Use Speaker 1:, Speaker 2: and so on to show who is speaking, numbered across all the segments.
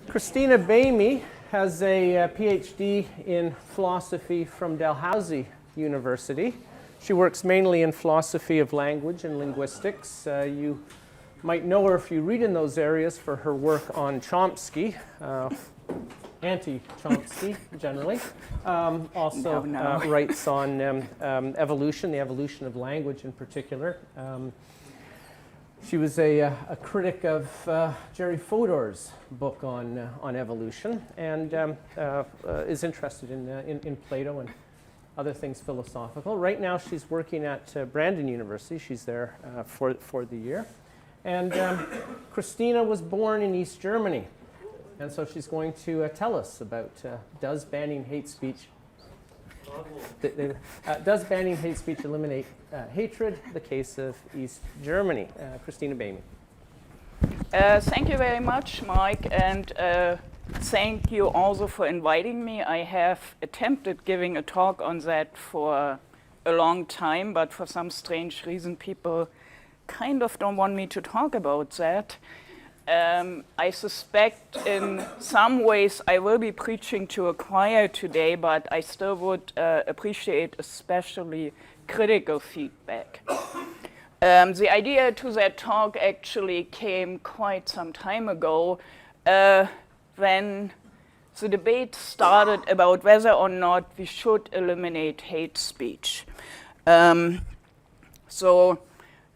Speaker 1: Christina Behme has a PhD in philosophy from Dalhousie University. She works mainly in philosophy of language and linguistics. You might know her if you read in those areas for her work on Chomsky, anti-Chomsky generally. Also writes on evolution, the evolution of language in particular. She was a critic of Jerry Fodor's book on evolution, and is interested in Plato and other things philosophical. Right now she's working at Brandon University. She's there for the year. And Christina was born in East Germany, and so she's going to tell us about does banning hate speech eliminate hatred? The case of East Germany. Christina Behme.
Speaker 2: Thank you very much, Mike, and thank you also for inviting me. I have attempted giving a talk on that for a long time, but for some strange reason people kind of don't want me to talk about that. I suspect in some ways I will be preaching to a choir today, but I still would appreciate especially critical feedback. The idea to that talk actually came quite some time ago when the debate started about whether or not we should eliminate hate speech. So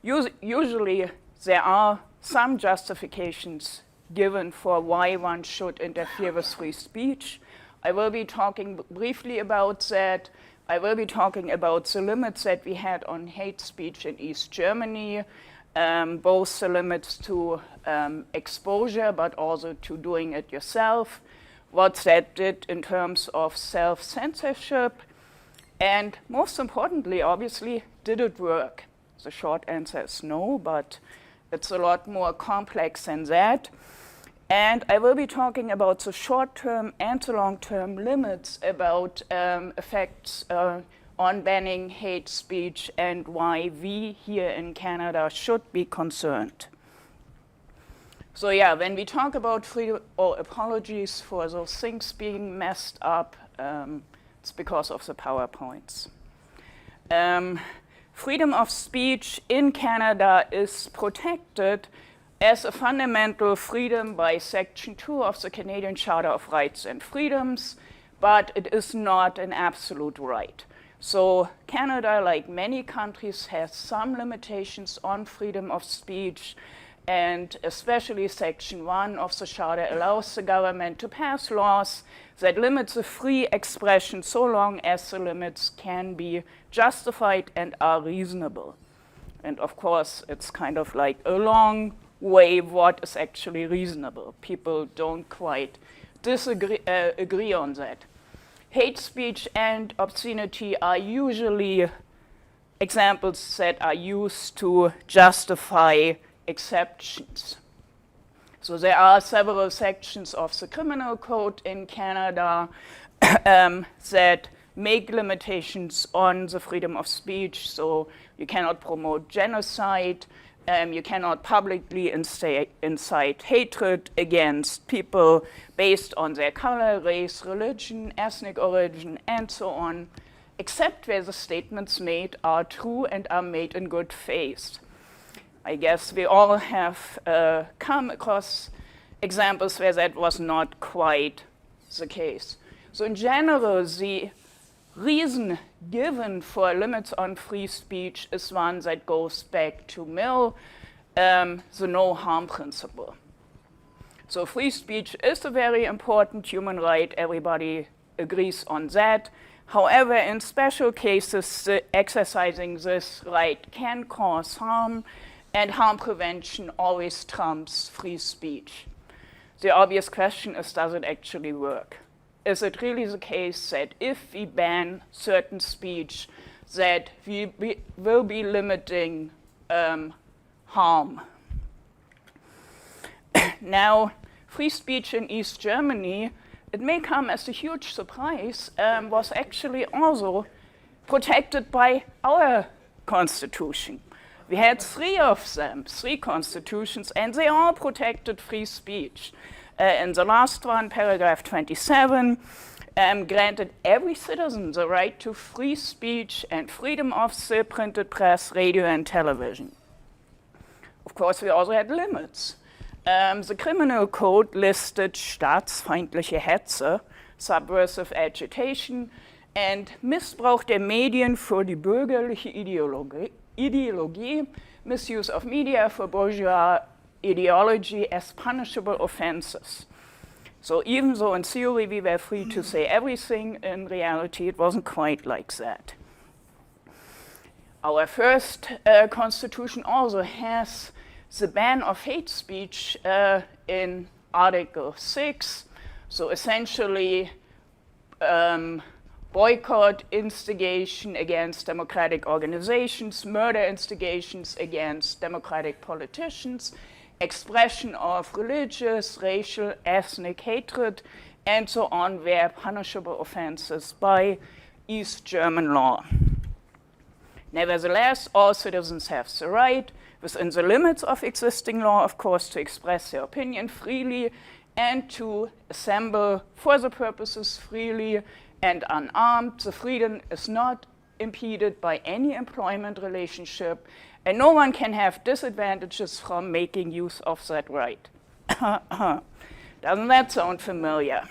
Speaker 2: usually there are some justifications given for why one should interfere with free speech. I will be talking briefly about that. I will be talking about the limits that we had on hate speech in East Germany, both the limits to exposure, but also to doing it yourself, what that did in terms of self-censorship, and most importantly, obviously, did it work? The short answer is no, but it's a lot more complex than that. And I will be talking about the short-term and the long-term limits about effects on banning hate speech and why we here in Canada should be concerned. So yeah, when we talk about freedom, or apologies for those things being messed up, it's because of the PowerPoints. Freedom of speech in Canada is protected as a fundamental freedom by Section 2 of the Canadian Charter of Rights and Freedoms, but it is not an absolute right. So Canada, like many countries, has some limitations on freedom of speech, and especially Section 1 of the Charter allows the government to pass laws that limit the free expression so long as the limits can be justified and are reasonable. And of course, it's kind of like a long way what is actually reasonable. People don't quite agree on that. Hate speech and obscenity are usually examples that are used to justify exceptions. So there are several sections of the criminal code in Canada that make limitations on the freedom of speech. So you cannot promote genocide, you cannot publicly incite hatred against people based on their color, race, religion, ethnic origin, and so on, except where the statements made are true and are made in good faith. I guess we all have come across examples where that was not quite the case. So in general, the reason given for limits on free speech is one that goes back to Mill, the no harm principle. So free speech is a very important human right. Everybody agrees on that. However, in special cases, exercising this right can cause harm, and harm prevention always trumps free speech. The obvious question is, does it actually work? Is it really the case that if we ban certain speech, that we will be limiting harm? Now, free speech in East Germany, it may come as a huge surprise, was actually also protected by our constitution. We had 3 of them, 3 constitutions, and they all protected free speech. in the last one, paragraph 27, granted every citizen the right to free speech and freedom of the printed press, radio, and television. Of course, we also had limits. The criminal code listed staatsfeindliche Hetze, subversive agitation, and Missbrauch der Medien für die bürgerliche Ideologie, misuse of media for bourgeois ideology as punishable offenses. So even though in theory we were free to say everything, in reality it wasn't quite like that. Our first constitution also has the ban of hate speech in Article 6. So essentially, boycott, instigation against democratic organizations, murder instigations against democratic politicians, expression of religious, racial, ethnic hatred, and so on were punishable offenses by East German law. Nevertheless, all citizens have the right, within the limits of existing law, of course, to express their opinion freely and to assemble for the purposes freely and unarmed. The freedom is not impeded by any employment relationship, and no one can have disadvantages from making use of that right. Doesn't that sound familiar?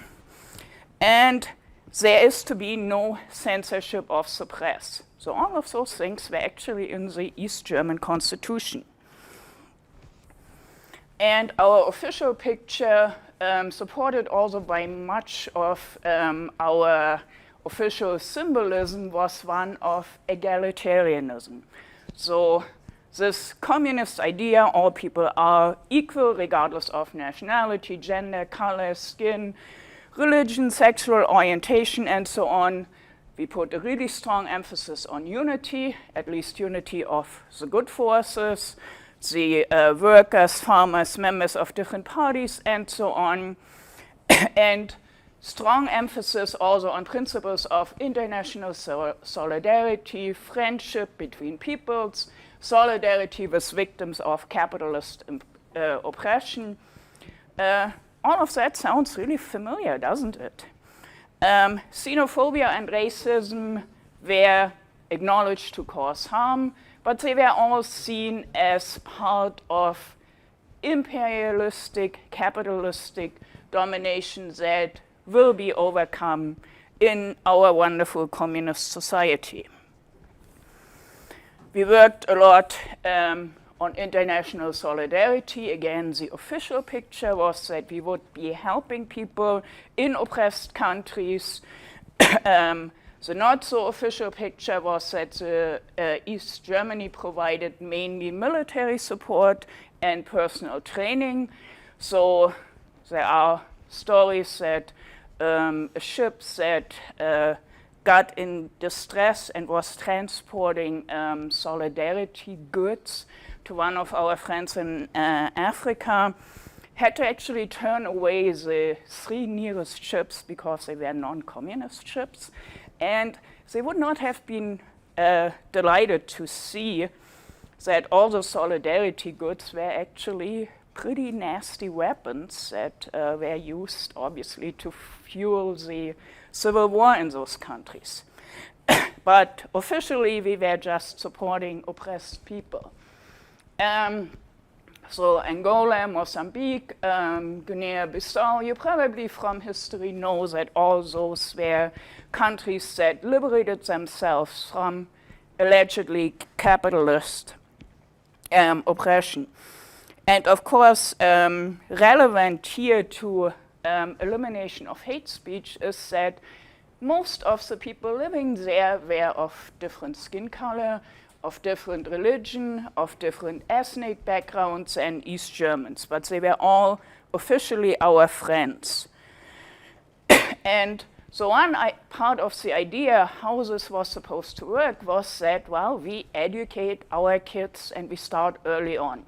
Speaker 2: And there is to be no censorship of the press. So all of those things were actually in the East German constitution. And our official picture, supported also by much of our official symbolism, was one of egalitarianism. So this communist idea, all people are equal regardless of nationality, gender, color, skin, religion, sexual orientation, and so on. We put a really strong emphasis on unity, at least unity of the good forces, the workers, farmers, members of different parties, and so on. And strong emphasis also on principles of international solidarity, friendship between peoples, solidarity with victims of capitalist oppression. All of that sounds really familiar, doesn't it? Xenophobia and racism were acknowledged to cause harm, but they were all seen as part of imperialistic, capitalistic domination that will be overcome in our wonderful communist society. We worked a lot on international solidarity. Again, the official picture was that we would be helping people in oppressed countries. The not so official picture was that East Germany provided mainly military support and personal training. So there are stories that a ship that got in distress and was transporting solidarity goods to one of our friends in Africa had to actually turn away the 3 nearest ships because they were non-communist ships. And they would not have been delighted to see that all the solidarity goods were actually pretty nasty weapons that were used, obviously, to fuel the civil war in those countries. But officially, we were just supporting oppressed people. So Angola, Mozambique, Guinea-Bissau, you probably from history know that all those were countries that liberated themselves from allegedly capitalist oppression. And of course, relevant here to elimination of hate speech is that most of the people living there were of different skin color, of different religion, of different ethnic backgrounds than East Germans, but they were all officially our friends. And so one part of the idea how this was supposed to work was that, well, we educate our kids and we start early on.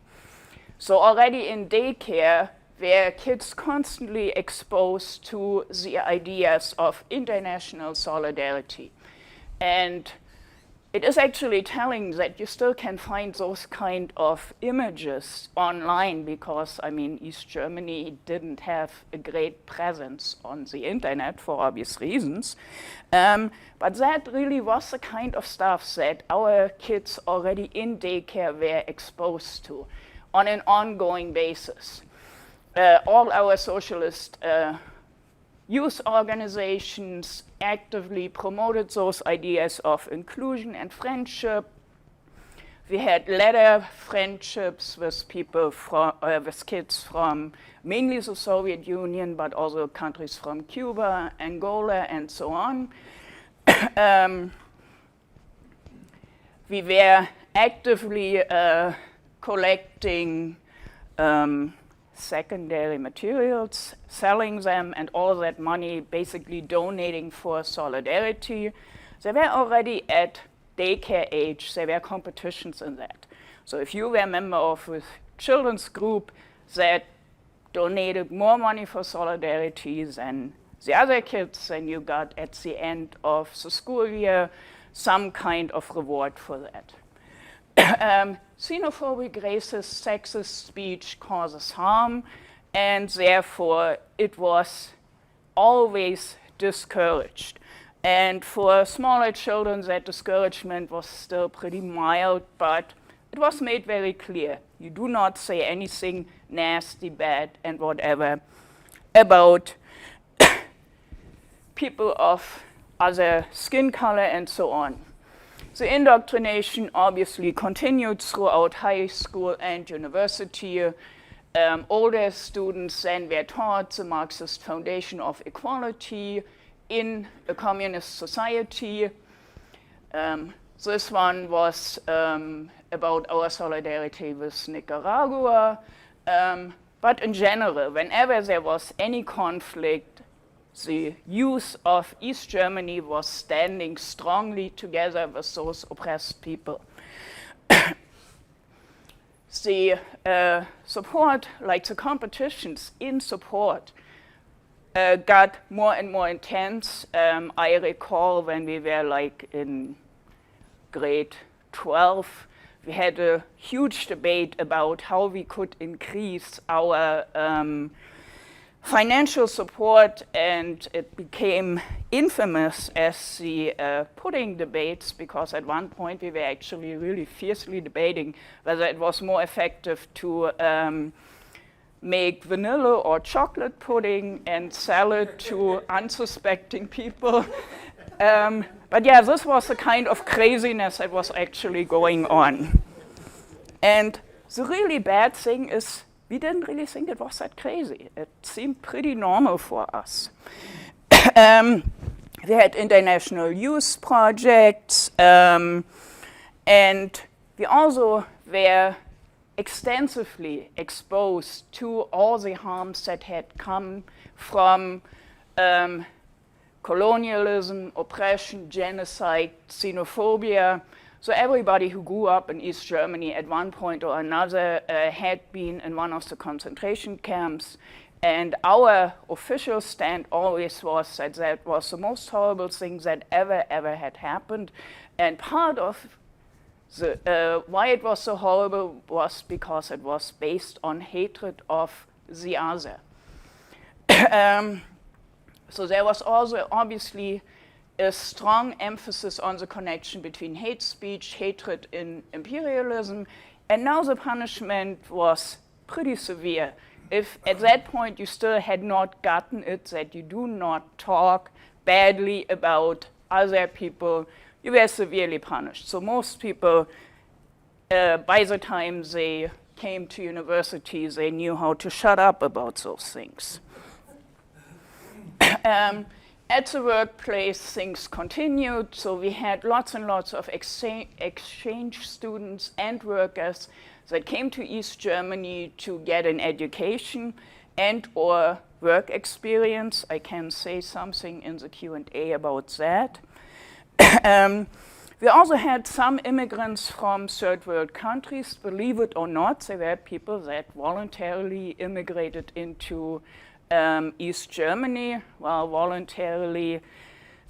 Speaker 2: So already in daycare, were kids constantly exposed to the ideas of international solidarity. And it is actually telling that you still can find those kind of images online because, I mean, East Germany didn't have a great presence on the internet for obvious reasons. But that really was the kind of stuff that our kids already in daycare were exposed to on an ongoing basis. All our socialist youth organizations actively promoted those ideas of inclusion and friendship. We had later friendships with people with kids from mainly the Soviet Union, but also countries from Cuba, Angola, and so on. We were actively collecting secondary materials, selling them, and all that money basically donating for solidarity. They were already at daycare age, there were competitions in that. So if you were a member of a children's group that donated more money for solidarity than the other kids, then you got at the end of the school year some kind of reward for that. Xenophobic, racist, sexist speech causes harm, and therefore it was always discouraged. And for smaller children, that discouragement was still pretty mild, but it was made very clear. You do not say anything nasty, bad, and whatever about people of other skin color and so on. The indoctrination obviously continued throughout high school and university. Older students then were taught the Marxist foundation of equality in a communist society. This one was about our solidarity with Nicaragua. But in general, whenever there was any conflict, the youth of East Germany was standing strongly together with those oppressed people. The support, like the competitions in support, got more and more intense. I recall when we were like in grade 12, we had a huge debate about how we could increase our financial support, and it became infamous as the pudding debates, because at one point we were actually really fiercely debating whether it was more effective to make vanilla or chocolate pudding and sell it to unsuspecting people. But yeah, this was the kind of craziness that was actually going on. And the really bad thing is we didn't really think it was that crazy. It seemed pretty normal for us. We had international youth projects, and we also were extensively exposed to all the harms that had come from colonialism, oppression, genocide, xenophobia. So everybody who grew up in East Germany at one point or another had been in one of the concentration camps. And our official stand always was that that was the most horrible thing that ever had happened. And part of the, why it was so horrible was because it was based on hatred of the other. So there was also obviously a strong emphasis on the connection between hate speech, hatred, and imperialism. And now the punishment was pretty severe. If at that point you still had not gotten it, that you do not talk badly about other people, you were severely punished. So most people, by the time they came to university, they knew how to shut up about those things. At the workplace, things continued. So we had lots and lots of exchange students and workers that came to East Germany to get an education and or work experience. I can say something in the Q&A about that. We also had some immigrants from third world countries. Believe it or not, there were people that voluntarily immigrated into East Germany. Well, voluntarily,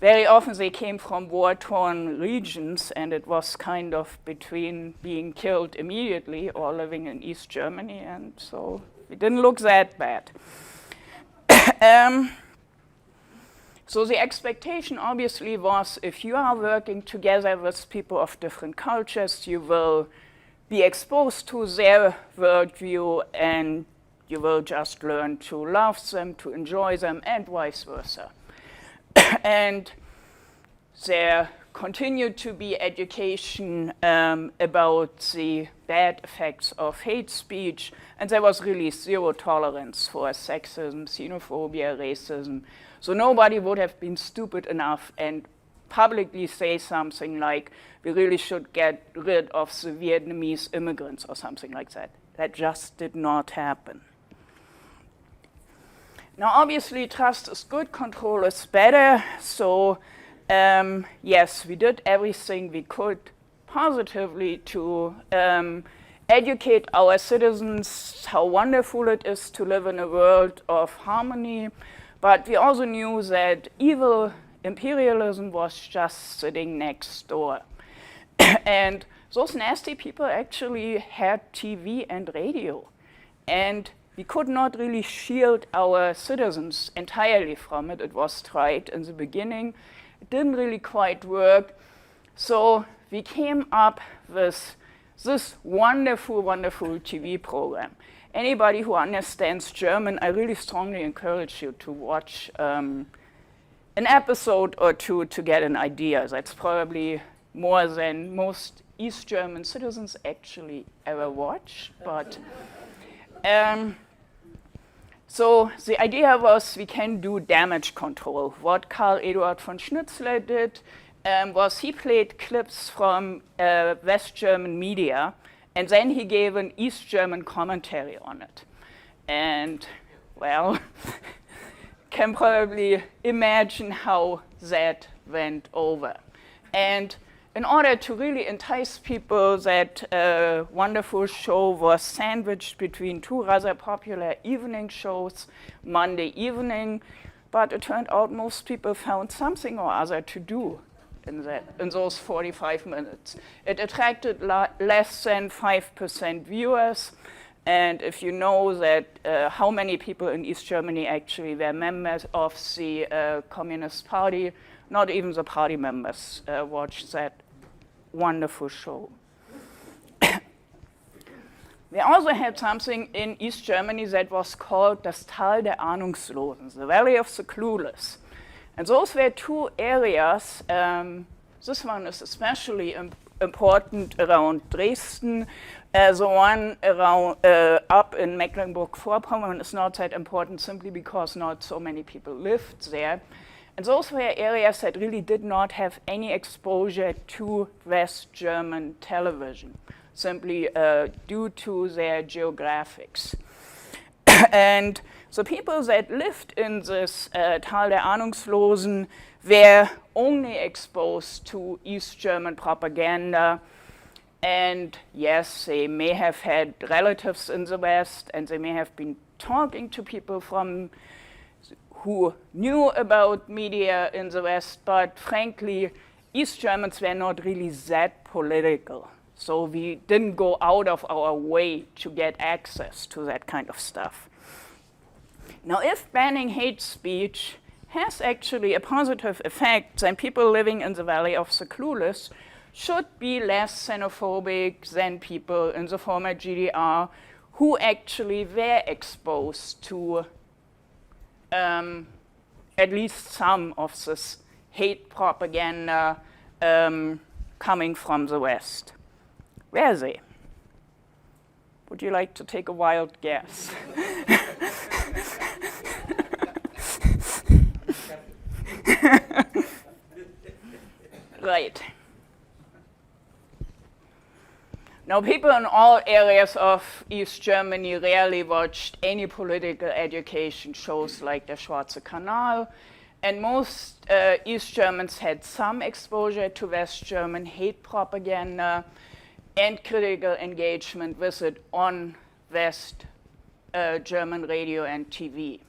Speaker 2: very often they came from war-torn regions, and it was kind of between being killed immediately or living in East Germany, and so it didn't look that bad. So the expectation obviously was, if you are working together with people of different cultures, you will be exposed to their worldview and you will just learn to love them, to enjoy them, and vice versa. And there continued to be education about the bad effects of hate speech, and there was really zero tolerance for sexism, xenophobia, racism. So nobody would have been stupid enough and publicly say something like, we really should get rid of the Vietnamese immigrants or something like that. That just did not happen. Now, obviously, trust is good, control is better. So, yes, we did everything we could positively to educate our citizens how wonderful it is to live in a world of harmony. But we also knew that evil imperialism was just sitting next door. And those nasty people actually had TV and radio. And we could not really shield our citizens entirely from it. It was tried in the beginning. It didn't really quite work. So we came up with this wonderful, wonderful TV program. Anybody who understands German, I really strongly encourage you to watch an episode or two to get an idea. That's probably more than most East German citizens actually ever watch. But so the idea was we can do damage control. What Karl Eduard von Schnitzler did was he played clips from West German media, and then he gave an East German commentary on it. And, well, can probably imagine how that went over. And in order to really entice people, that wonderful show was sandwiched between two rather popular evening shows, Monday evening, but it turned out most people found something or other to do in those 45 minutes. It attracted less than 5% viewers, and if you know that how many people in East Germany actually were members of the Communist Party, not even the party members watched that wonderful show. We also had something in East Germany that was called das Tal der Ahnungslosen, the Valley of the Clueless. And those were two areas. This one is especially important around Dresden. The one around, up in Mecklenburg-Vorpommern is not that important simply because not so many people lived there. And those were areas that really did not have any exposure to West German television, simply due to their geographics. And the people that lived in this Tal der Ahnungslosen were only exposed to East German propaganda. And yes, they may have had relatives in the West, and they may have been talking to people who knew about media in the West, but frankly, East Germans were not really that political. So we didn't go out of our way to get access to that kind of stuff. Now, if banning hate speech has actually a positive effect, then people living in the Valley of the Clueless should be less xenophobic than people in the former GDR who actually were exposed to at least some of this hate propaganda coming from the West. Where are they? Would you like to take a wild guess? Right. Now, people in all areas of East Germany rarely watched any political education shows like Der Schwarze Kanal, and most East Germans had some exposure to West German hate propaganda and critical engagement with it on West German radio and TV.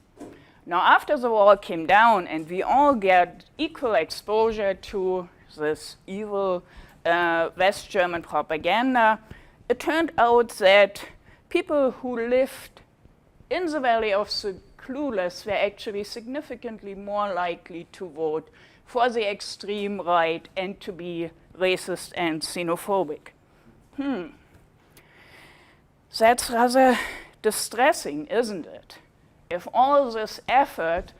Speaker 2: Now, after the wall came down and we all get equal exposure to this evil West German propaganda, it turned out that people who lived in the Valley of the Clueless were actually significantly more likely to vote for the extreme right and to be racist and xenophobic. That's rather distressing, isn't it? If all this effort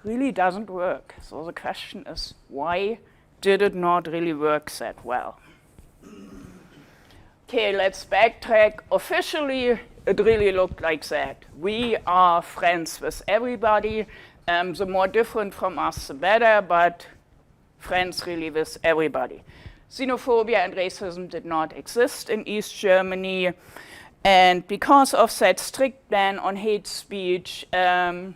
Speaker 2: really doesn't work. So the question is, why did it not really work that well? Okay, let's backtrack. Officially, it really looked like that. We are friends with everybody. The more different from us, the better, but friends really with everybody. Xenophobia and racism did not exist in East Germany. And because of that strict ban on hate speech, there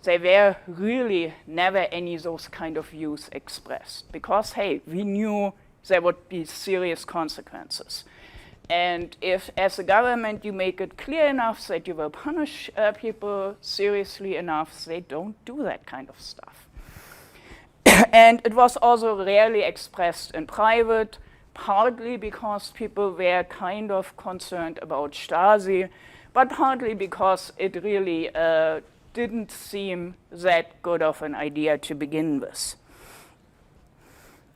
Speaker 2: were really never any of those kind of views expressed. Because, hey, we knew there would be serious consequences. And if, as a government, you make it clear enough that you will punish people seriously enough, they don't do that kind of stuff. And it was also rarely expressed in private, partly because people were kind of concerned about Stasi, but partly because it really didn't seem that good of an idea to begin with.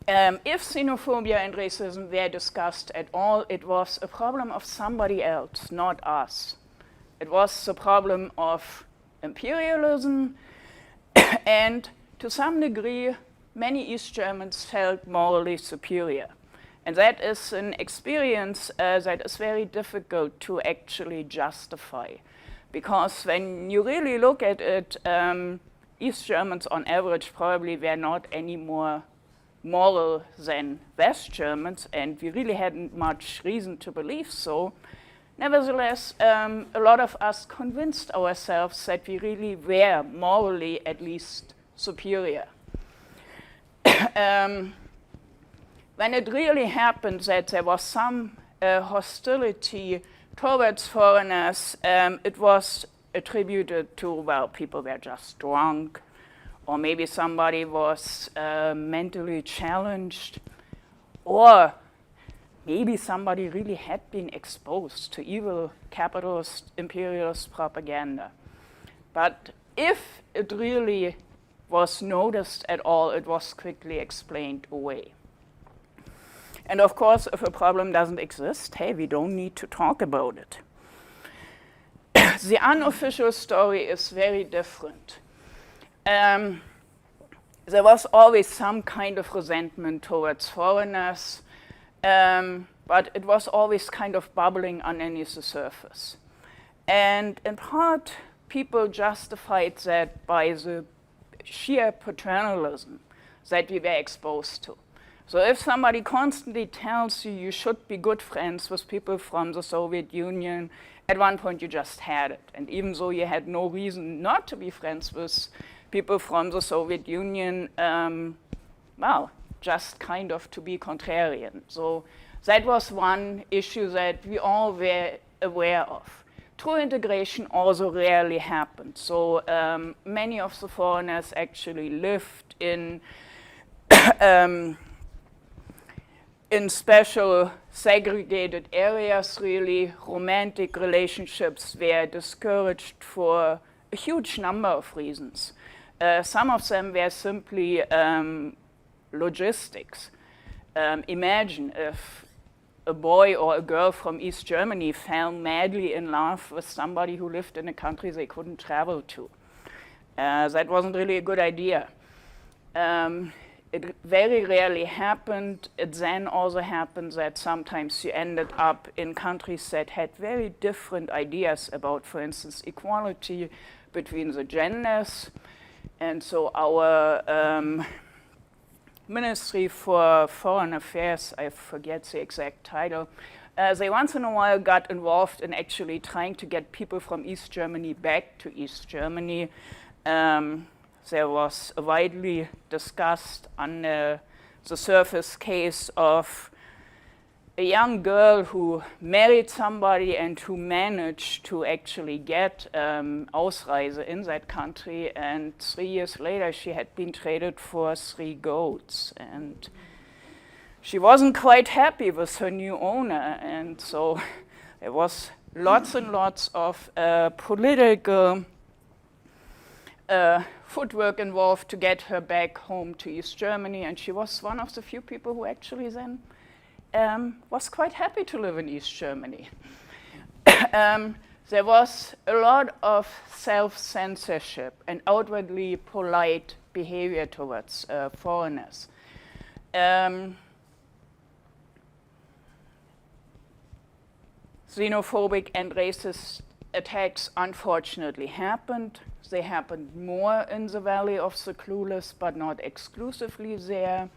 Speaker 2: If xenophobia and racism were discussed at all, it was a problem of somebody else, not us. It was the problem of imperialism, and to some degree, many East Germans felt morally superior. And that is an experience that is very difficult to actually justify. Because when you really look at it, East Germans on average probably were not any more moral than West Germans, and we really hadn't much reason to believe so. Nevertheless, a lot of us convinced ourselves that we really were morally at least superior. When it really happened that there was some hostility towards foreigners, it was attributed to, well, people were just drunk, or maybe somebody was mentally challenged, or maybe somebody really had been exposed to evil capitalist, imperialist propaganda. But if it really was noticed at all, it was quickly explained away. And of course, if a problem doesn't exist, hey, we don't need to talk about it. The unofficial story is very different. There was always some kind of resentment towards foreigners, but it was always kind of bubbling underneath the surface. And in part, people justified that by the sheer paternalism that we were exposed to. So if somebody constantly tells you you should be good friends with people from the Soviet Union, at one point you just had it. And even though you had no reason not to be friends with people from the Soviet Union, well, just kind of to be contrarian. So that was one issue that we all were aware of. True integration also rarely happened. So many of the foreigners actually lived in special segregated areas, really. Romantic relationships were discouraged for a huge number of reasons. Some of them were simply logistics. Imagine if a boy or a girl from East Germany fell madly in love with somebody who lived in a country they couldn't travel to. That wasn't really a good idea. It very rarely happened. It then also happened that sometimes you ended up in countries that had very different ideas about, for instance, equality between the genders. And so our Ministry for Foreign Affairs, I forget the exact title, they once in a while got involved in actually trying to get people from East Germany back to East Germany. There was a widely discussed on the surface case of a young girl who married somebody and who managed to actually get Ausreise in that country, and 3 years later she had been traded for 3 goats, and she wasn't quite happy with her new owner, and so there was lots and lots of political footwork involved to get her back home to East Germany, and she was one of the few people who actually then was quite happy to live in East Germany. There was a lot of self-censorship and outwardly polite behavior towards foreigners. Xenophobic and racist attacks unfortunately happened. They happened more in the Valley of the Clueless, but not exclusively there.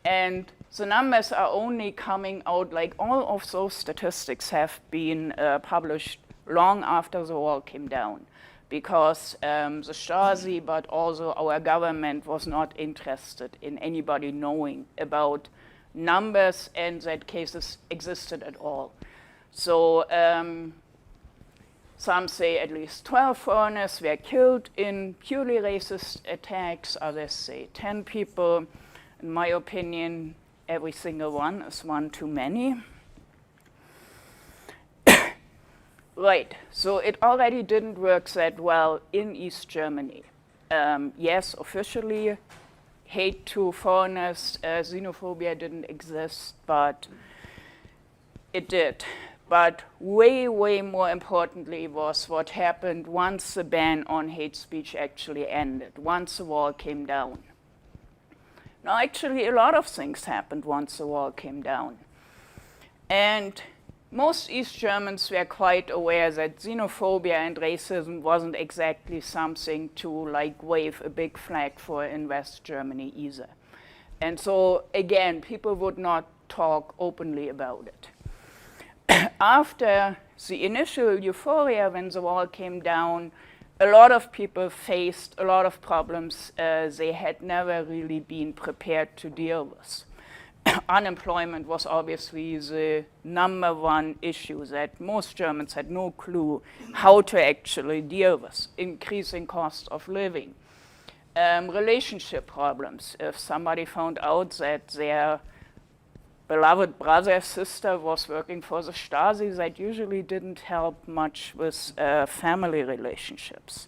Speaker 2: And the numbers are only coming out, like all of those statistics have been published long after the wall came down, because the Stasi, but also our government, was not interested in anybody knowing about numbers and that cases existed at all. So some say at least 12 foreigners were killed in purely racist attacks. Others say 10 people. In my opinion, every single one is one too many. Right, so it already didn't work that well in East Germany. Yes, officially, hate to foreigners, xenophobia didn't exist, but it did. But way, way more importantly was what happened once the ban on hate speech actually ended, once the wall came down. Now, actually, a lot of things happened once the wall came down. And most East Germans were quite aware that xenophobia and racism wasn't exactly something to like wave a big flag for in West Germany either. And so, again, people would not talk openly about it. After the initial euphoria when the wall came down, a lot of people faced a lot of problems they had never really been prepared to deal with. Unemployment was obviously the #1 issue that most Germans had no clue how to actually deal with. Increasing cost of living. Relationship problems. If somebody found out that their beloved brother, sister was working for the Stasi, that usually didn't help much with family relationships.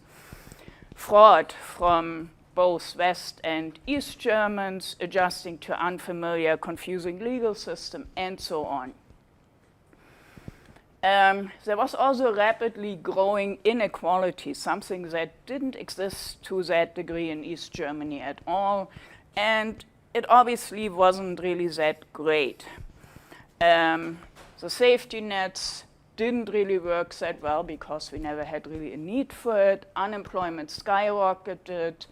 Speaker 2: Fraud from both West and East Germans, adjusting to unfamiliar, confusing legal system, and so on. There was also rapidly growing inequality, something that didn't exist to that degree in East Germany at all, and it obviously wasn't really that great. The safety nets didn't really work that well because we never had really a need for it. Unemployment skyrocketed,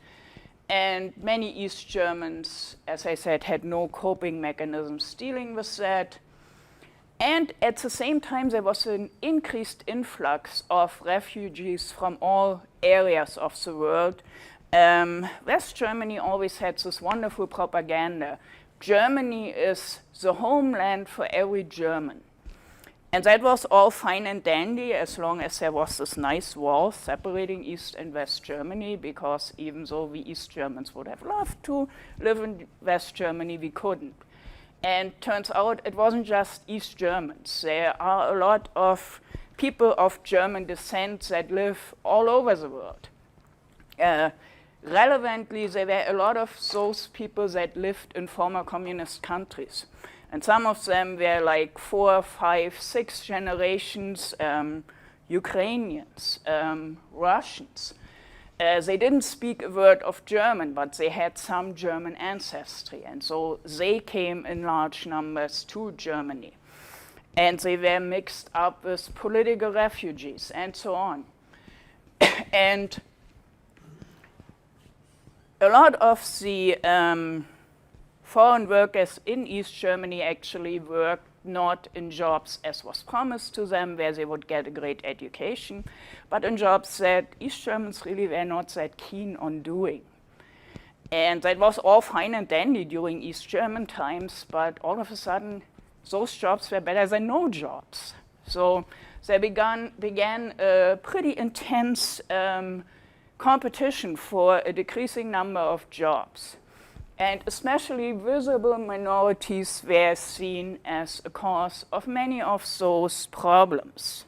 Speaker 2: and many East Germans, as I said, had no coping mechanisms dealing with that. And at the same time, there was an increased influx of refugees from all areas of the world. West Germany always had this wonderful propaganda. Germany is the homeland for every German. And that was all fine and dandy as long as there was this nice wall separating East and West Germany, because even though we East Germans would have loved to live in West Germany, we couldn't. And turns out it wasn't just East Germans. There are a lot of people of German descent that live all over the world. Relevantly, there were a lot of those people that lived in former communist countries. And some of them were like 4, 5, 6 generations Ukrainians, Russians. They didn't speak a word of German, but they had some German ancestry. And so they came in large numbers to Germany. And they were mixed up with political refugees and so on. And a lot of the foreign workers in East Germany actually worked not in jobs as was promised to them, where they would get a great education, but in jobs that East Germans really were not that keen on doing. And that was all fine and dandy during East German times, but all of a sudden, those jobs were better than no jobs. So there began a pretty intense competition for a decreasing number of jobs. And especially visible minorities were seen as a cause of many of those problems.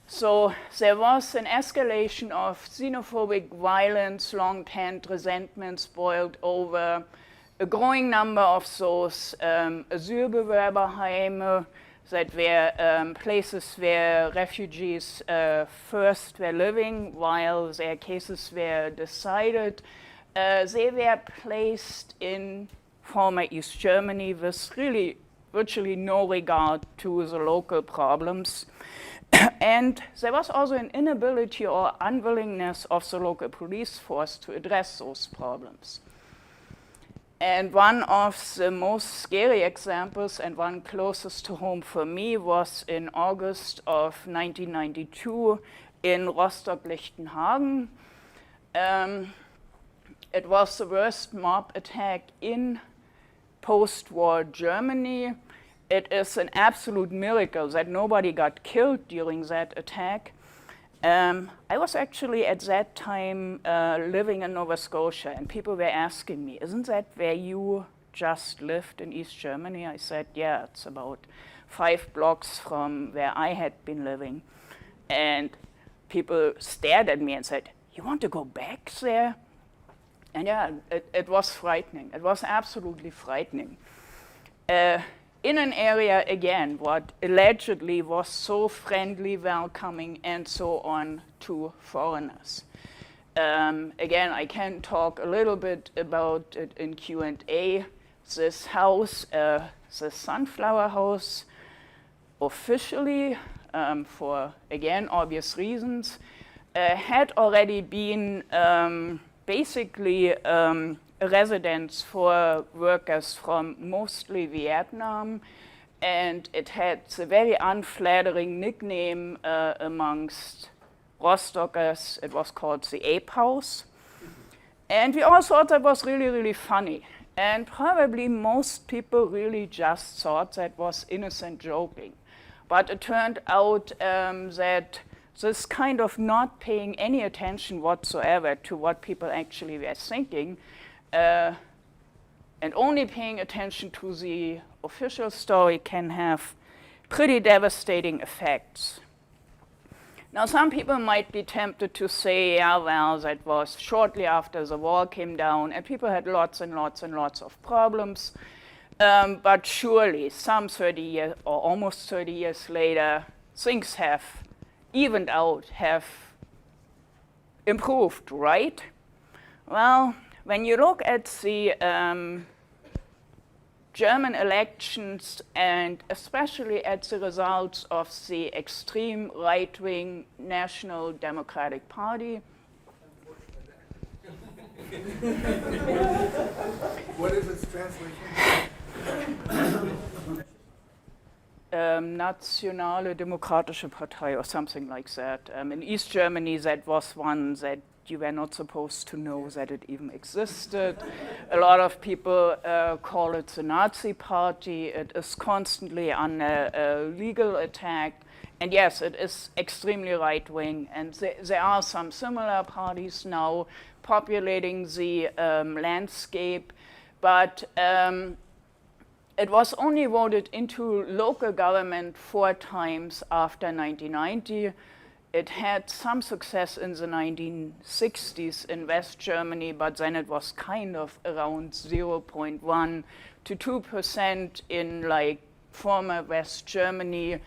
Speaker 2: So there was an escalation of xenophobic violence, long-term resentments boiled over a growing number of those Asylbewerberheime that were places where refugees first were living while their cases were decided. They were placed in former East Germany with really virtually no regard to the local problems. And there was also an inability or unwillingness of the local police force to address those problems. And one of the most scary examples, and one closest to home for me, was in August of 1992 in Rostock-Lichtenhagen. It was the worst mob attack in post-war Germany. It is an absolute miracle that nobody got killed during that attack. I was actually at that time living in Nova Scotia, and people were asking me, isn't that where you just lived in East Germany? I said, yeah, it's about 5 blocks from where I had been living. And people stared at me and said, you want to go back there? And yeah, it was frightening. It was absolutely frightening. In an area, again, what allegedly was so friendly, welcoming, and so on to foreigners. Again, I can talk a little bit about it in Q&A. This house, the Sunflower House, officially, for, again, obvious reasons, had already been basically a residence for workers from mostly Vietnam, and it had a very unflattering nickname amongst Rostockers. It was called the Ape House. And we all thought that was really, really funny. And probably most people really just thought that was innocent joking. But it turned out that this kind of not paying any attention whatsoever to what people actually were thinking, and only paying attention to the official story can have pretty devastating effects. Now, some people might be tempted to say, yeah, well, that was shortly after the wall came down, and people had lots and lots and lots of problems. But surely, some 30 years, or almost 30 years later, things have evened out, have improved, right? Well, when you look at the German elections, and especially at the results of the extreme right-wing National Democratic Party.
Speaker 3: What is its translation?
Speaker 2: Nationale Demokratische Partei, or something like that. In East Germany, that was one that you were not supposed to know that it even existed. A lot of people call it the Nazi Party. It is constantly under legal attack. And yes, it is extremely right-wing. And there are some similar parties now populating the landscape. But it was only voted into local government 4 times after 1990. It had some success in the 1960s in West Germany, but then it was kind of around 0.1 to 2% in like former West Germany.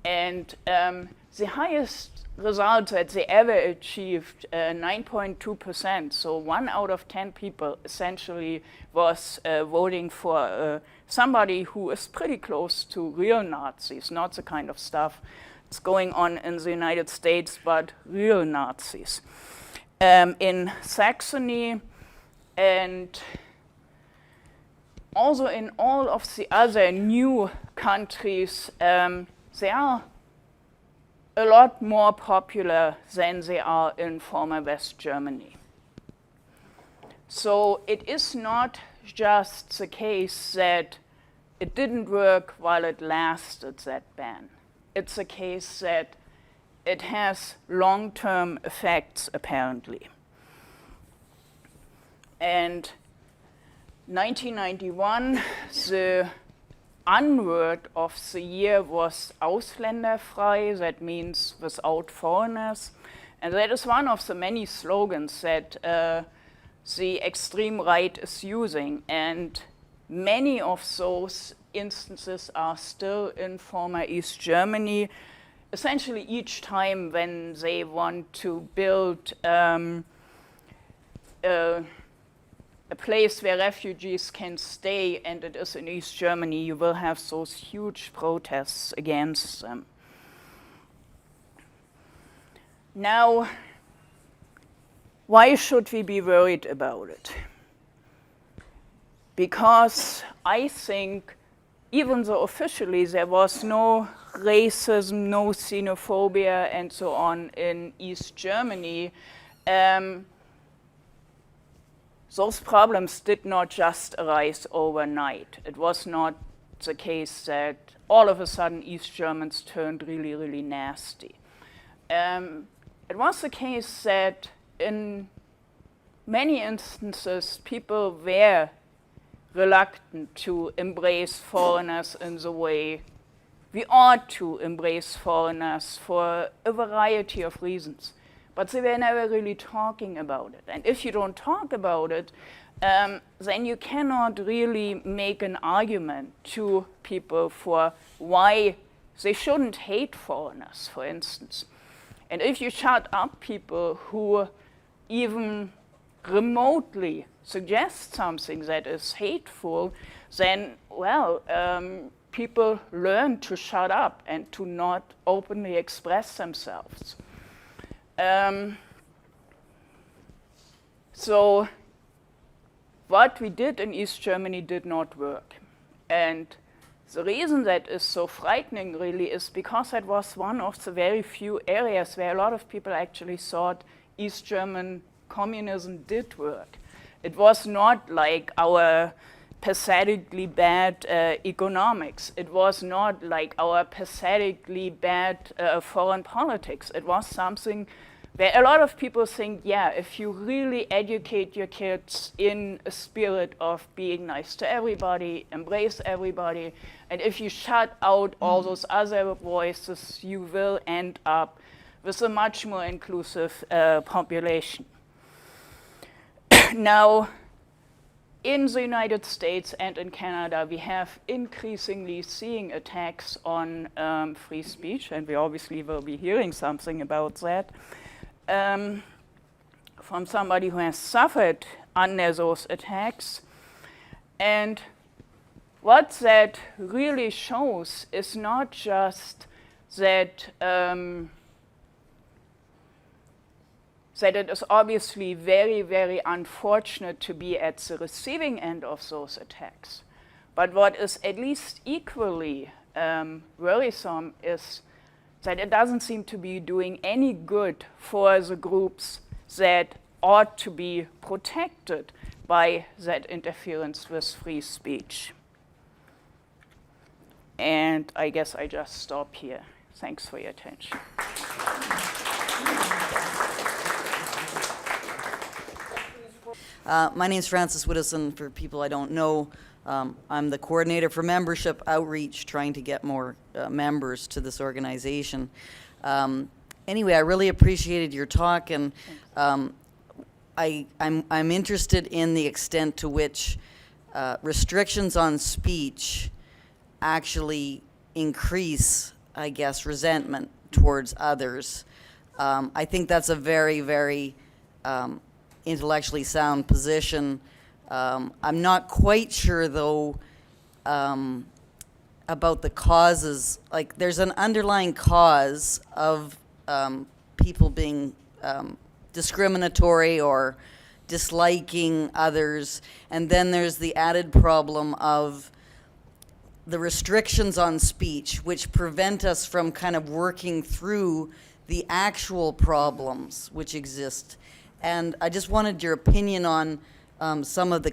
Speaker 2: And the highest result that they ever achieved, 9.2%. So 1 out of 10 people essentially was voting for somebody who is pretty close to real Nazis, not the kind of stuff that's going on in the United States, but real Nazis. In Saxony and also in all of the other new countries, they are a lot more popular than they are in former West Germany. So it is not just the case that it didn't work while it lasted, that ban. It's a case that it has long-term effects, apparently. And 1991, the unword of the year was ausländerfrei, that means without foreigners. And that is one of the many slogans that the extreme right is using. And many of those instances are still in former East Germany. Essentially, each time when they want to build a place where refugees can stay, and it is in East Germany, you will have those huge protests against them. Now, why should we be worried about it? Because I think, even though officially there was no racism, no xenophobia, and so on in East Germany, those problems did not just arise overnight. It was not the case that all of a sudden East Germans turned really, really nasty. It was the case that in many instances people were reluctant to embrace foreigners in the way we ought to embrace foreigners for a variety of reasons. But they were never really talking about it. And if you don't talk about it, then you cannot really make an argument to people for why they shouldn't hate foreigners, for instance. And if you shut up people who even remotely suggest something that is hateful, then, well, people learn to shut up and to not openly express themselves. So what we did in East Germany did not work. And the reason that is so frightening really is because that was one of the very few areas where a lot of people actually thought East German communism did work. It was not like our pathetically bad economics. It was not like our pathetically bad foreign politics. It was something where a lot of people think, yeah, if you really educate your kids in a spirit of being nice to everybody, embrace everybody, and if you shut out all those other voices, you will end up with a much more inclusive population. Now, in the United States and in Canada, we have increasingly seeing attacks on free speech, and we obviously will be hearing something about that from somebody who has suffered under those attacks. And what that really shows is not just that that it is obviously very, very unfortunate to be at the receiving end of those attacks. But what is at least equally worrisome is that it doesn't seem to be doing any good for the groups that ought to be protected by that interference with free speech. And I guess I just stop here. Thanks for your attention.
Speaker 4: My name is Frances Widdowson. For people I don't know, I'm the coordinator for membership outreach, trying to get more members to this organization. Anyway, I really appreciated your talk, and I'm interested in the extent to which restrictions on speech actually increase, I guess, resentment towards others. I think that's a very, very intellectually sound position. I'm not quite sure, though, about the causes. Like, there's an underlying cause of people being discriminatory or disliking others, and then there's the added problem of the restrictions on speech, which prevent us from kind of working through the actual problems which exist. And I just wanted your opinion on some of the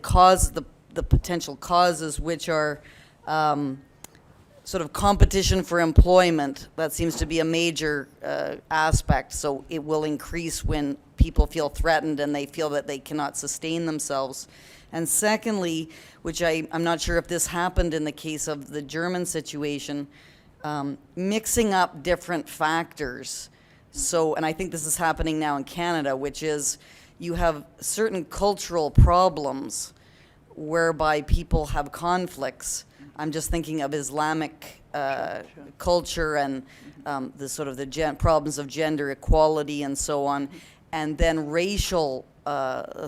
Speaker 4: potential causes which are sort of competition for employment. That seems to be a major aspect. So it will increase when people feel threatened and they feel that they cannot sustain themselves. And secondly, which I'm not sure if this happened in the case of the German situation, mixing up different factors. So, and I think this is happening now in Canada, which is you have certain cultural problems whereby people have conflicts. I'm just thinking of Islamic culture and the sort of the problems of gender equality and so on, and then racial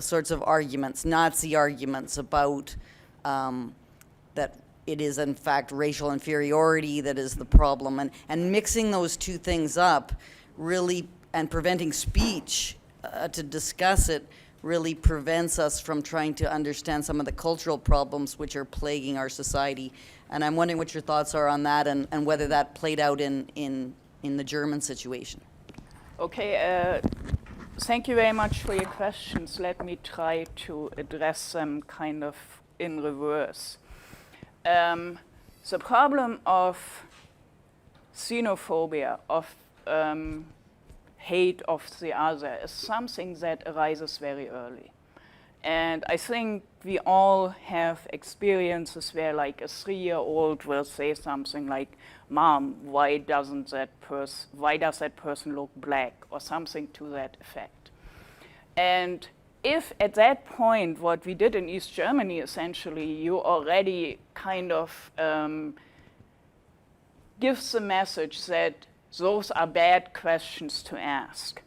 Speaker 4: sorts of arguments, Nazi arguments about that it is in fact racial inferiority that is the problem, and mixing those two things up really, and preventing speech to discuss it, really prevents us from trying to understand some of the cultural problems which are plaguing our society. And I'm wondering what your thoughts are on that, and whether that played out in the German situation.
Speaker 2: Okay, thank you very much for your questions. Let me try to address them kind of in reverse. The problem of xenophobia, of hate of the other, is something that arises very early. And I think we all have experiences where like a 3-year-old will say something like, "Mom, why does that person look black?" or something to that effect. And if at that point, what we did in East Germany, essentially, you already kind of gives the message that those are bad questions to ask,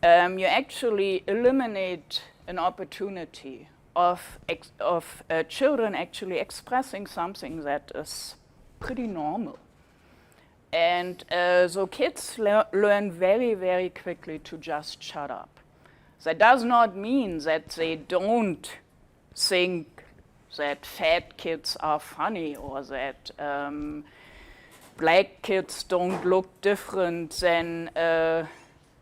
Speaker 2: you actually eliminate an opportunity of children actually expressing something that is pretty normal. And so kids learn very, very quickly to just shut up. That does not mean that they don't think that fat kids are funny, or that black kids don't look different than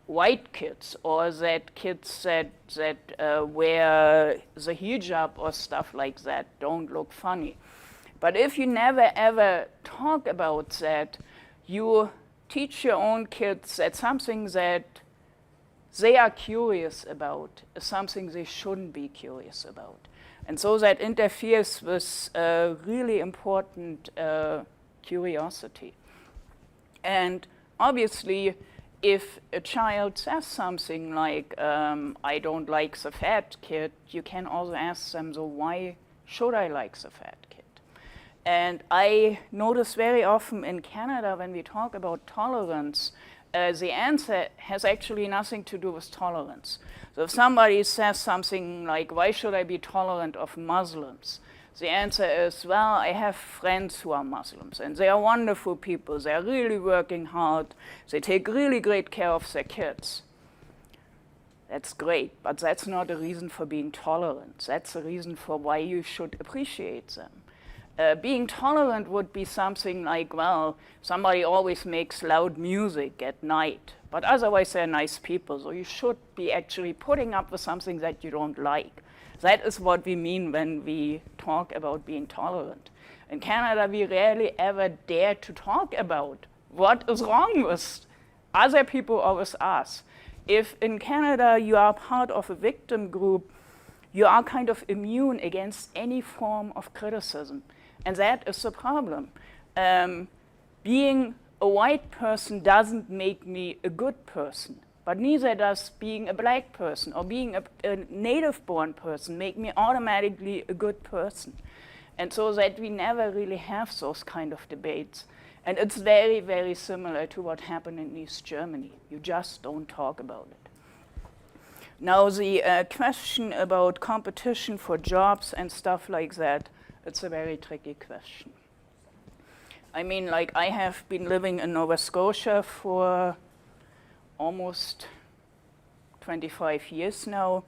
Speaker 2: white kids, or that kids that wear the hijab or stuff like that don't look funny. But if you never ever talk about that, you teach your own kids that something that they are curious about is something they shouldn't be curious about. And so that interferes with really important curiosity. And obviously, if a child says something like, "I don't like the fat kid," you can also ask them, "So why should I like the fat kid?" And I notice very often in Canada, when we talk about tolerance, the answer has actually nothing to do with tolerance. So if somebody says something like, "Why should I be tolerant of Muslims?" the answer is, "Well, I have friends who are Muslims, and they are wonderful people. They are really working hard. They take really great care of their kids." That's great, but that's not a reason for being tolerant. That's a reason for why you should appreciate them. Being tolerant would be something like, well, somebody always makes loud music at night, but otherwise they're nice people, so you should be actually putting up with something that you don't like. That is what we mean when we talk about being tolerant. In Canada, we rarely ever dare to talk about what is wrong with other people or with us. If in Canada you are part of a victim group, you are kind of immune against any form of criticism. And that is the problem. Being a white person doesn't make me a good person, but neither does being a black person or being a native-born person make me automatically a good person. And so that we never really have those kind of debates. And it's very, very similar to what happened in East Germany. You just don't talk about it. Now, the question about competition for jobs and stuff like that, it's a very tricky question. I mean, like, I have been living in Nova Scotia for almost 25 years now,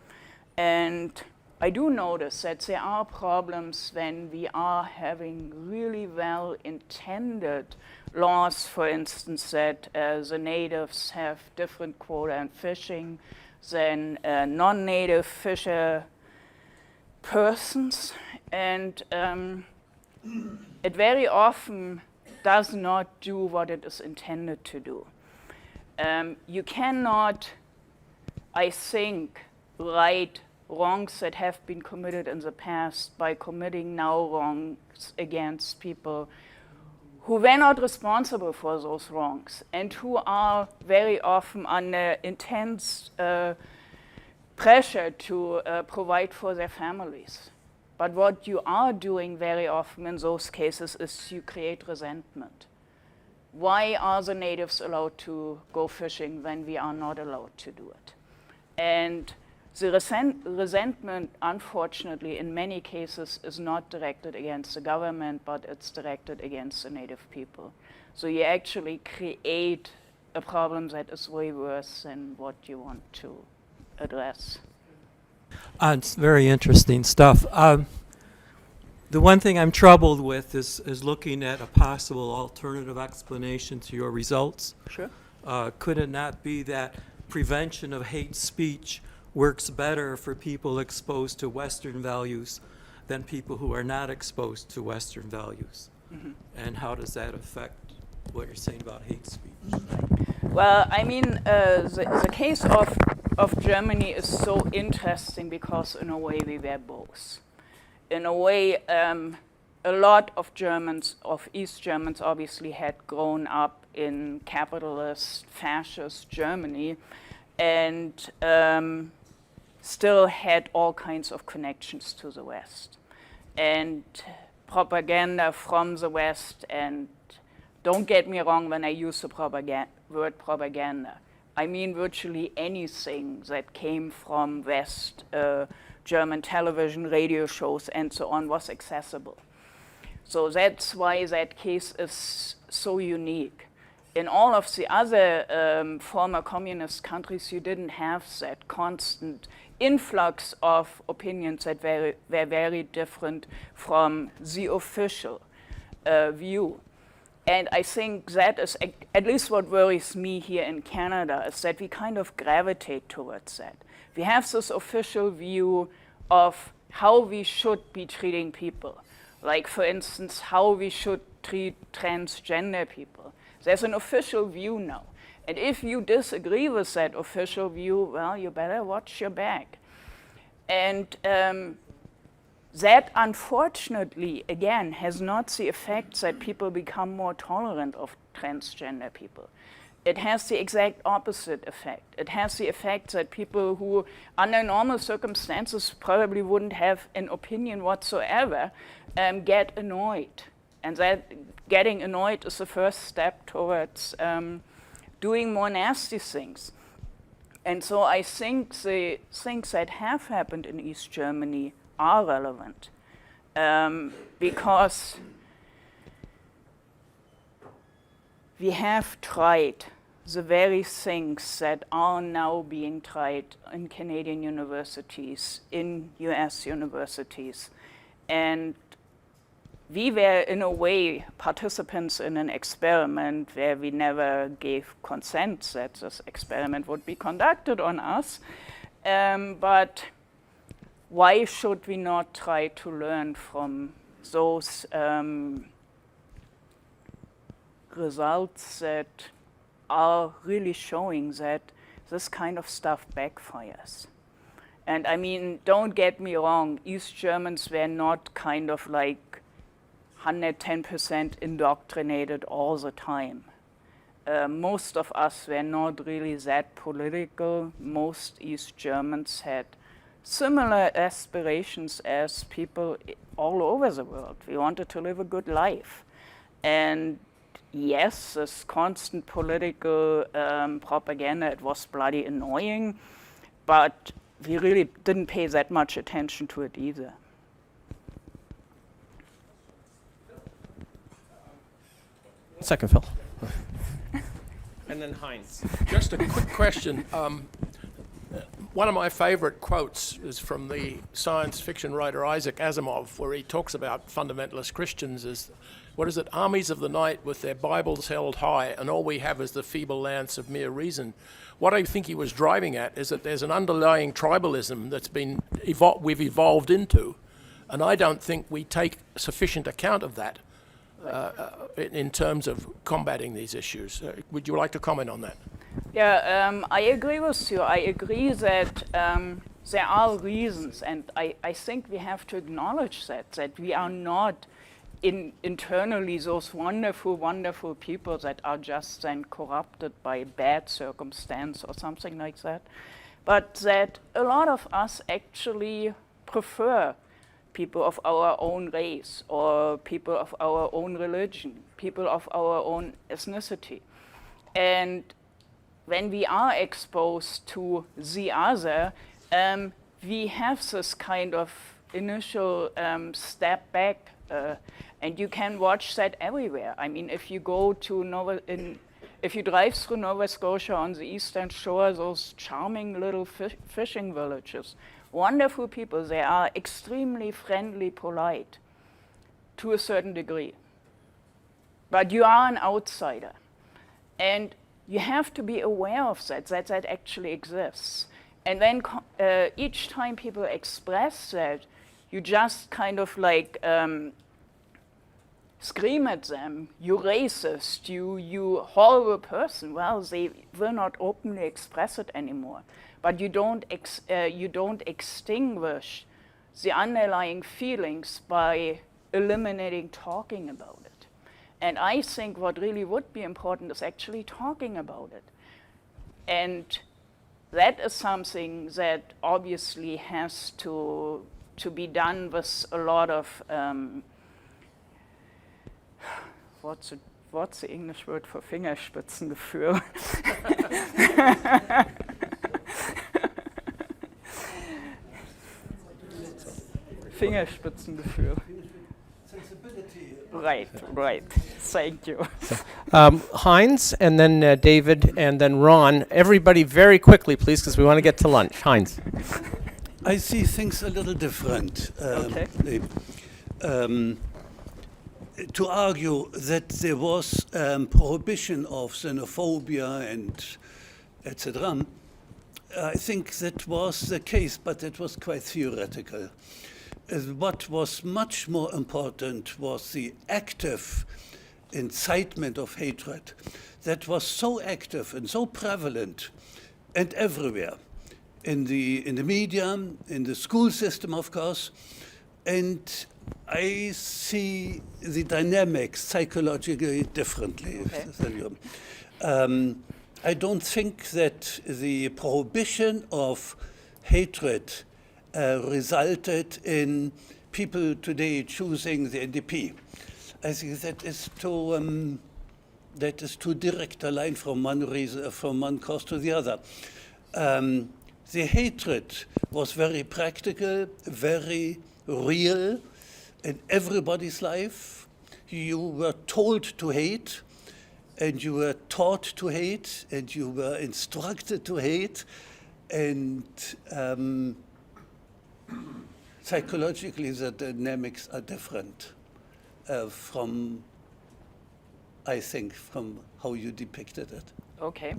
Speaker 2: and I do notice that there are problems when we are having really well-intended laws, for instance, that the natives have different quota in fishing than non-native fisher persons. And it very often does not do what it is intended to do. You cannot, I think, right wrongs that have been committed in the past by committing now wrongs against people who were not responsible for those wrongs and who are very often under intense pressure to provide for their families. But what you are doing very often in those cases is you create resentment. Why are the natives allowed to go fishing when we are not allowed to do it? And the resentment, unfortunately, in many cases is not directed against the government, but it's directed against the native people. So you actually create a problem that is way worse than what you want to address.
Speaker 5: It's very interesting stuff. The one thing I'm troubled with is looking at a possible alternative explanation to your results.
Speaker 2: Sure.
Speaker 5: Could it not be that prevention of hate speech works better for people exposed to Western values than people who are not exposed to Western values? Mm-hmm. And how does that affect what you're saying about hate speech?
Speaker 2: Well, I mean, the case of Germany is so interesting because in a way we were both. In a way, a lot of Germans, of East Germans obviously had grown up in capitalist, fascist Germany and still had all kinds of connections to the West. And propaganda from the West, and don't get me wrong when I use the word propaganda. I mean virtually anything that came from West, German television, radio shows, and so on was accessible. So that's why that case is so unique. In all of the other former communist countries, you didn't have that constant influx of opinions that were very different from the official view. And I think that is at least what worries me here in Canada, is that we kind of gravitate towards that. We have this official view of how we should be treating people. Like, for instance, how we should treat transgender people. There's an official view now. And if you disagree with that official view, well, you better watch your back. And that, unfortunately, again, has not the effect that people become more tolerant of transgender people. It has the exact opposite effect. It has the effect that people who, under normal circumstances, probably wouldn't have an opinion whatsoever, get annoyed. And that getting annoyed is the first step towards doing more nasty things. And so I think the things that have happened in East Germany are relevant because we have tried the very things that are now being tried in Canadian universities, in US universities. And we were, in a way, participants in an experiment where we never gave consent that this experiment would be conducted on us. But why should we not try to learn from those results that are really showing that this kind of stuff backfires? And I mean, don't get me wrong, East Germans were not kind of like 110% indoctrinated all the time. Most of us were not really that political. Most East Germans had similar aspirations as people all over the world. We wanted to live a good life. And yes, this constant political propaganda, it was bloody annoying, but we really didn't pay that much attention to it either.
Speaker 1: Second, Phil. And then Heinz.
Speaker 6: Just a quick question. One of my favorite quotes is from the science fiction writer Isaac Asimov, where he talks about fundamentalist Christians as, what is it, armies of the night with their Bibles held high, and all we have is the feeble lance of mere reason. What I think he was driving at is that there's an underlying tribalism that's been we've evolved into, and I don't think we take sufficient account of that. in terms of combating these issues. Would you like to comment on that?
Speaker 2: Yeah, I agree with you. I agree that there are reasons, and I think we have to acknowledge that we are not internally those wonderful, wonderful people that are just then corrupted by bad circumstance or something like that, but that a lot of us actually prefer people of our own race or people of our own religion, people of our own ethnicity. And when we are exposed to the other, we have this kind of initial step back, and you can watch that everywhere. I mean, if you go to if you drive through Nova Scotia on the eastern shore, those charming little fishing villages, wonderful people, they are extremely friendly, polite, to a certain degree. But you are an outsider, and you have to be aware of that actually exists. And then each time people express that, you just kind of like scream at them, you racist, you horrible person. Well, they will not openly express it anymore. But you don't extinguish the underlying feelings by eliminating talking about it. And I think what really would be important is actually talking about it. And that is something that obviously has to be done with a lot of, what's the English word for Fingerspitzengefühl? Fingerspitzengefühl. Right. Thank you.
Speaker 1: Heinz, and then David, and then Ron. Everybody very quickly, please, because we want to get to lunch. Heinz.
Speaker 7: I see things a little different.
Speaker 2: Okay.
Speaker 7: To argue that there was prohibition of xenophobia and etc., I think that was the case, but it was quite theoretical. What was much more important was the active incitement of hatred that was so active and so prevalent and everywhere, in the media, in the school system, of course. And I see the dynamics psychologically differently.
Speaker 2: Okay.
Speaker 7: I don't think that the prohibition of hatred resulted in people today choosing the NDP. I think that is too direct a line from one reason, from one cause to the other. The hatred was very practical, very real in everybody's life. You were told to hate, and you were taught to hate, and you were instructed to hate, and psychologically the dynamics are different from how you depicted it.
Speaker 2: Okay.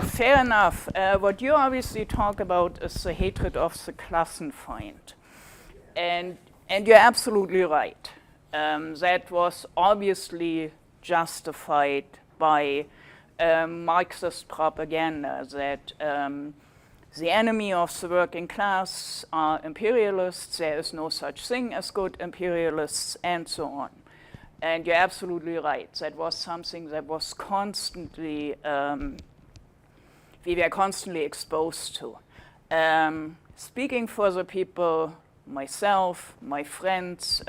Speaker 2: Fair enough. What you obviously talk about is the hatred of the Klassenfeind. And you're absolutely right. That was obviously justified by Marxist propaganda that the enemy of the working class are imperialists, there is no such thing as good imperialists, and so on. And you're absolutely right. That was something that was constantly, we were constantly exposed to. Speaking for the people, myself, my friends,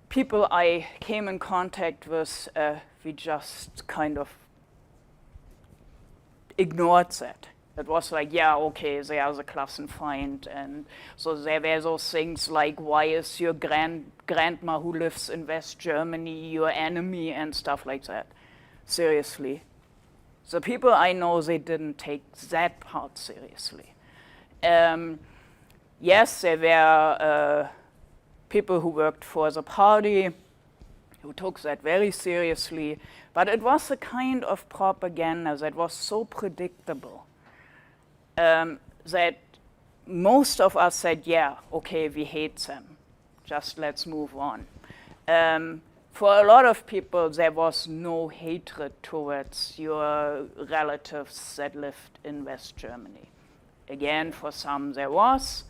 Speaker 2: people I came in contact with, we just kind of ignored that. It was like, yeah, okay, they are the Klassenfeind. And so there were those things like, why is your grandma who lives in West Germany your enemy and stuff like that. Seriously. The people I know, they didn't take that part seriously. Yes, there were people who worked for the party who took that very seriously, but it was a kind of propaganda that was so predictable. That most of us said, yeah, okay, we hate them. Just let's move on. For a lot of people, there was no hatred towards your relatives that lived in West Germany. Again, for some there was,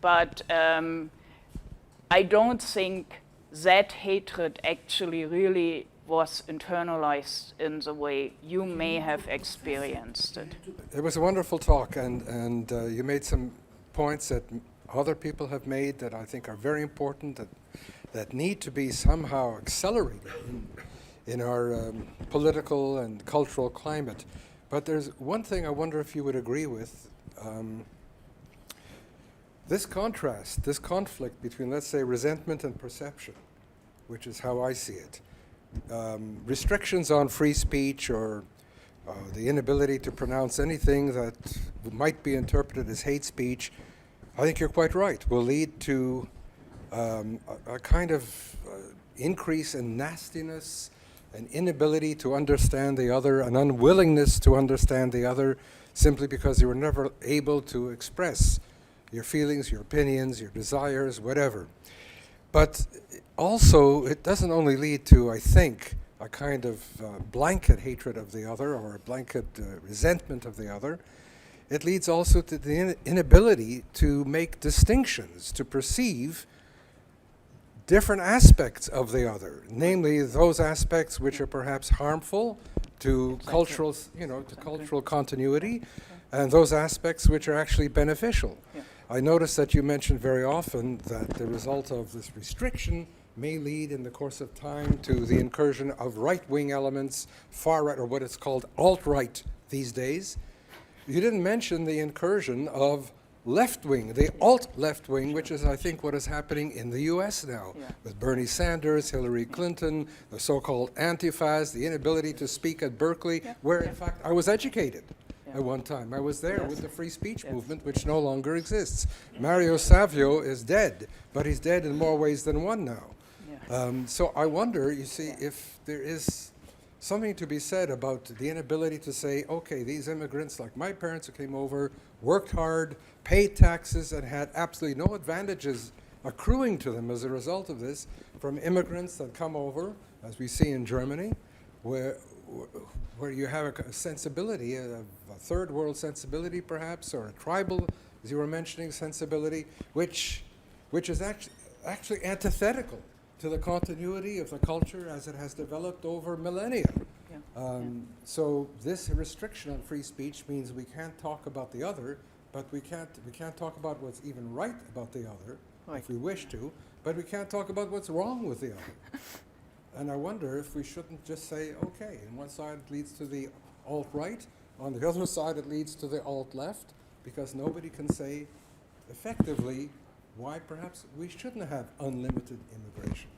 Speaker 2: but I don't think that hatred actually really was internalized in the way you may have experienced it.
Speaker 3: It was a wonderful talk, and you made some points that other people have made that I think are very important, that need to be somehow accelerated in our political and cultural climate. But there's one thing I wonder if you would agree with. This contrast, this conflict between, let's say, resentment and perception, which is how I see it, restrictions on free speech or the inability to pronounce anything that might be interpreted as hate speech, I think you're quite right, will lead to a kind of increase in nastiness, an inability to understand the other, an unwillingness to understand the other, simply because you were never able to express your feelings, your opinions, your desires, whatever. But also, it doesn't only lead to, I think, a kind of blanket hatred of the other or a blanket resentment of the other. It leads also to the inability to make distinctions, to perceive different aspects of the other, namely those aspects which are perhaps harmful to cultural, to cultural continuity, and those aspects which are actually beneficial. I noticed that you mentioned very often that the result of this restriction may lead in the course of time to the incursion of right-wing elements, far-right, or what is called alt-right these days. You didn't mention the incursion of left-wing, the alt-left-wing, which is, I think, what is happening in the US now, with Bernie Sanders, Hillary Clinton, the so-called antifas, the inability to speak at Berkeley, where, in fact, I was educated. At one time. I was there with the free speech movement, which no longer exists. Mario Savio is dead, but he's dead in more ways than one now. So I wonder, you see, if there is something to be said about the inability to say, okay, these immigrants, like my parents who came over, worked hard, paid taxes, and had absolutely no advantages accruing to them as a result of this, from immigrants that come over, as we see in Germany, where you have a sensibility, a third world sensibility perhaps, or a tribal, as you were mentioning, sensibility, which is actually antithetical to the continuity of the culture as it has developed over millennia. So this restriction on free speech means we can't talk about the other, but we can't talk about what's even right about the other, if we wish to, but we can't talk about what's wrong with the other. And I wonder if we shouldn't just say, okay, on one side it leads to the alt-right, on the other side it leads to the alt-left, because nobody can say effectively why perhaps we shouldn't have unlimited immigration.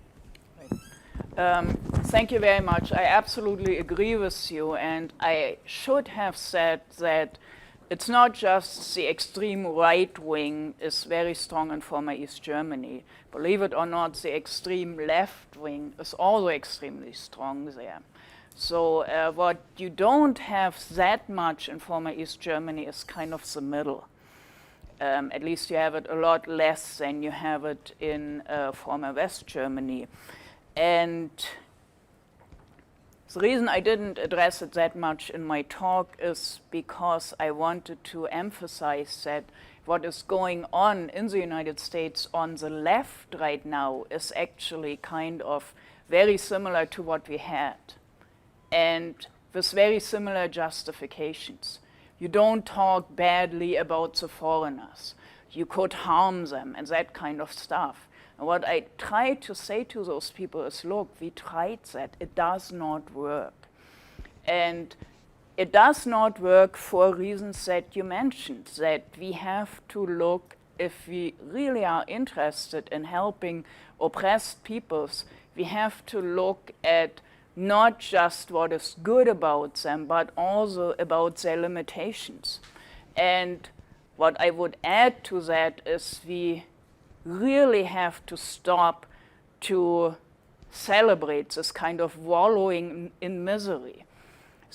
Speaker 2: Thank you very much. I absolutely agree with you, and I should have said that it's not just the extreme right wing is very strong in former East Germany. Believe it or not, the extreme left wing is also extremely strong there. So what you don't have that much in former East Germany is kind of the middle. At least you have it a lot less than you have it in former West Germany. And the reason I didn't address it that much in my talk is because I wanted to emphasize that what is going on in the United States on the left right now is actually kind of very similar to what we had, and with very similar justifications. You don't talk badly about the foreigners. You could harm them and that kind of stuff. And what I try to say to those people is, look, we tried that. It does not work. And it does not work for reasons that you mentioned, that we have to look, if we really are interested in helping oppressed peoples, we have to look at not just what is good about them, but also about their limitations. And what I would add to that is we really have to stop to celebrate this kind of wallowing in misery.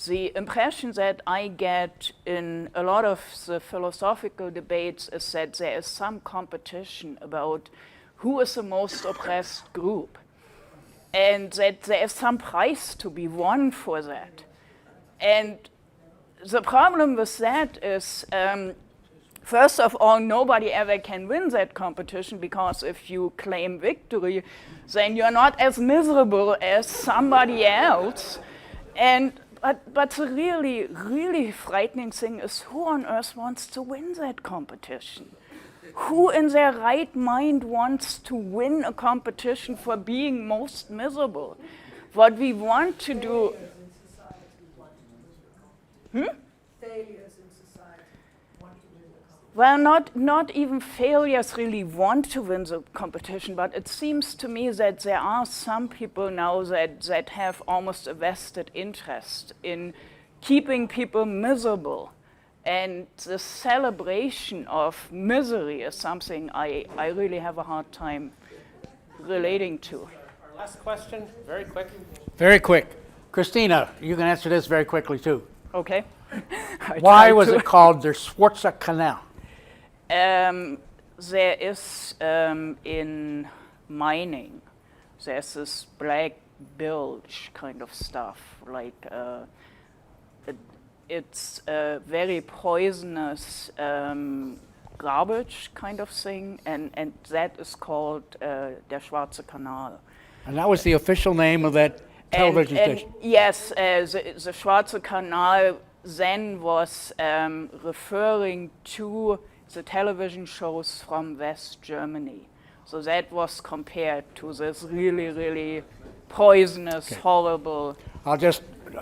Speaker 2: The impression that I get in a lot of the philosophical debates is that there is some competition about who is the most oppressed group. and that there is some price to be won for that. And the problem with that is, first of all, nobody ever can win that competition, because if you claim victory, then you're not as miserable as somebody else. But the really, really frightening thing is, who on earth wants to win that competition? Who in their right mind wants to win a competition for being most miserable? What we want to do...
Speaker 8: Failures in society want to win the competition.
Speaker 2: Well, not even failures really want to win the competition, but it seems to me that there are some people now that have almost a vested interest in keeping people miserable. And the celebration of misery is something I really have a hard time relating to.
Speaker 1: Our last question, very quick.
Speaker 9: Very quick. Christina, you can answer this very quickly too.
Speaker 2: Okay?
Speaker 9: Why was it called the Schwarze Canal?
Speaker 2: There is in mining, there's this black bilge kind of stuff, like it's a very poisonous garbage kind of thing, and that is called der Schwarze Kanal.
Speaker 9: And that was the official name of that television station.
Speaker 2: Yes, the Schwarze Kanal then was referring to the television shows from West Germany. So that was compared to this really, really poisonous, horrible...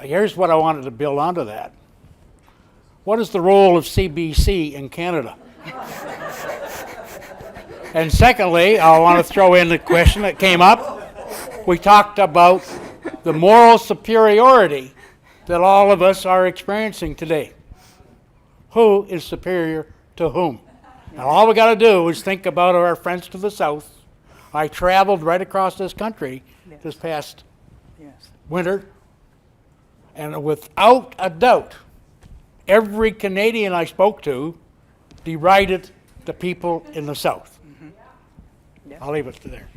Speaker 9: Here's what I wanted to build onto that. What is the role of CBC in Canada? And secondly, I want to throw in the question that came up. We talked about the moral superiority that all of us are experiencing today. Who is superior to whom? And all we got to do is think about our friends to the south. I traveled right across this country this past winter, and without a doubt, every Canadian I spoke to derided the people in the south. I'll leave it to there.